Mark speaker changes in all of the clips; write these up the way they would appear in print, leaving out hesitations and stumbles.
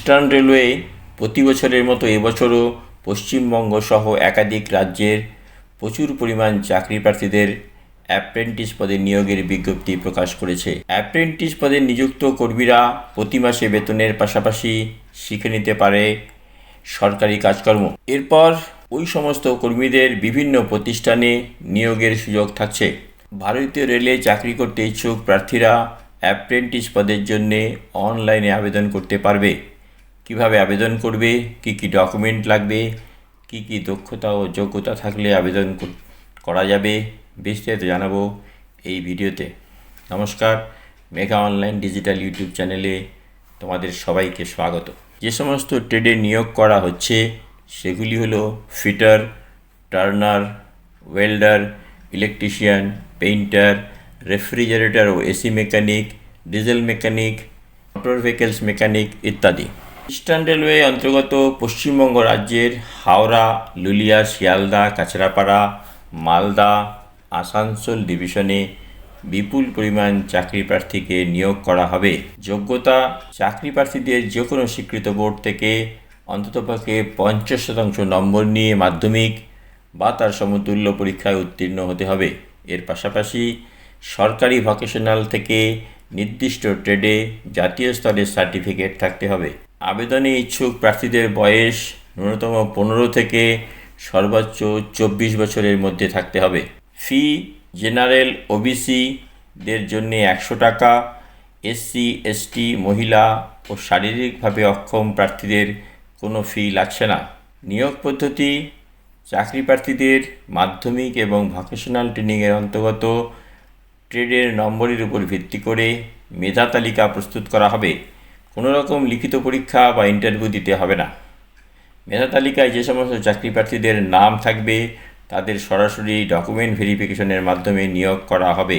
Speaker 1: Eastern railway প্রতি বছরের মতো এবছরও পশ্চিমবঙ্গ সহ একাধিক রাজ্যের প্রচুর পরিমাণ চাকরি প্রার্থীদের অ্যাপ্রেন্টিস পদে নিয়োগের বিজ্ঞপ্তি প্রকাশ করেছে। অ্যাপ্রেন্টিস পদে নিযুক্ত কর্মীরা প্রতি মাসে বেতনের পাশাপাশি শিখে নিতে পারে সরকারি কাজকর্ম। এরপর ওই সমস্ত কর্মীদের বিভিন্ন প্রতিষ্ঠানে নিয়োগের সুযোগ থাকছে। ভারতীয় রেলে চাকরি করতে ইচ্ছুক প্রার্থীরা অ্যাপ্রেন্টিস পদের জন্য অনলাইনে আবেদন করতে পারবে। কিভাবে আবেদন করবে, কি কি ডকুমেন্ট লাগবে, কি কি দক্ষতা ও যোগ্যতা থাকলে আবেদন করা যাবে, বিস্তারিত জানাবো এই ভিডিওতে। নমস্কার, মেঘা অনলাইন ডিজিটাল ইউটিউব চ্যানেলে তোমাদের সবাইকে স্বাগত। যে সমস্ত ট্রেডে নিয়োগ করা হচ্ছে সেগুলি হলো fitter, turner, welder, electrician, painter, refrigerator ও AC mechanic, diesel mechanic, motor vehicles mechanic ইত্যাদি। ইস্টার্ন রেলওয়ে অন্তর্গত পশ্চিমবঙ্গ রাজ্যের হাওড়া, লুলিয়া, শিয়ালদা, কাছড়াপাড়া, মালদা, আসানসোল ডিভিশনে বিপুল পরিমাণ চাকরি প্রার্থীকে নিয়োগ করা হবে। যোগ্যতা: চাকরি প্রার্থীদের যে কোনো স্বীকৃত বোর্ড থেকে অন্ততপক্ষে 50% নম্বর নিয়ে মাধ্যমিক বা তার সমতুল্য পরীক্ষায় উত্তীর্ণ হতে হবে। এর পাশাপাশি সরকারি ভোকেশনাল থেকে নির্দিষ্ট ট্রেডে জাতীয় স্তরের সার্টিফিকেট থাকতে হবে। আবেদনে ইচ্ছুক প্রার্থীদের বয়স ন্যূনতম 15 থেকে সর্বোচ্চ 24 বছরের মধ্যে থাকতে হবে। ফি: জেনারেল ওবিসিদের জন্য 100 টাকা, এসসি, এসটি, মহিলা ও শারীরিকভাবে অক্ষম প্রার্থীদের কোনো ফি লাগছে না। নিয়োগ পদ্ধতি: চাকরি প্রার্থীদের মাধ্যমিক এবং ভোকেশনাল ট্রেনিংয়ের অন্তর্গত ট্রেডের নম্বরের উপর ভিত্তি করে মেধা তালিকা প্রস্তুত করা হবে। কোনো রকম লিখিত পরীক্ষা বা ইন্টারভিউ দিতে হবে না। মেধা তালিকায় যে সমস্ত চাকরি প্রার্থীদের নাম থাকবে তাদের সরাসরি ডকুমেন্ট ভেরিফিকেশনের মাধ্যমে নিয়োগ করা হবে।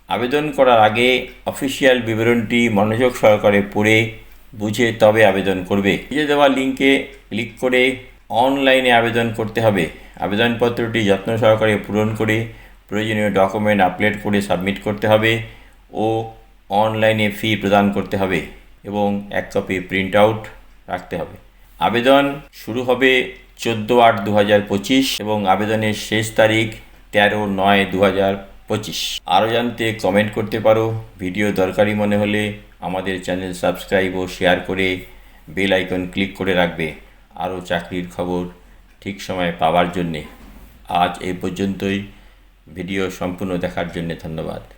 Speaker 1: আবেদন করার আগে অফিসিয়াল বিবরণটি মনোযোগ সহকারে পড়ে বুঝে তবে আবেদন করবে। নিচে দেওয়া লিঙ্কে ক্লিক করে অনলাইনে আবেদন করতে হবে। আবেদনপত্রটি যত্ন সহকারে পূরণ করে প্রয়োজনীয় ডকুমেন্ট আপলোড করে সাবমিট করতে হবে ও অনলাইনে ফি প্রদান করতে হবে এবং 1 কপি প্রিন্ট আউট রাখতে হবে। আবেদন শুরু হবে 14/8/2025 এবং আবেদনের শেষ তারিখ 13/9/2025। আরও জানতে কমেন্ট করতে পারো। ভিডিও দরকারি মনে হলে আমাদের চ্যানেল সাবস্ক্রাইব ও শেয়ার করে বেল আইকন ক্লিক করে রাখবে আরও চাকরির খবর ঠিক সময়ে পাওয়ার জন্যে। আজ এই পর্যন্তই। ভিডিও সম্পূর্ণ দেখার জন্য ধন্যবাদ।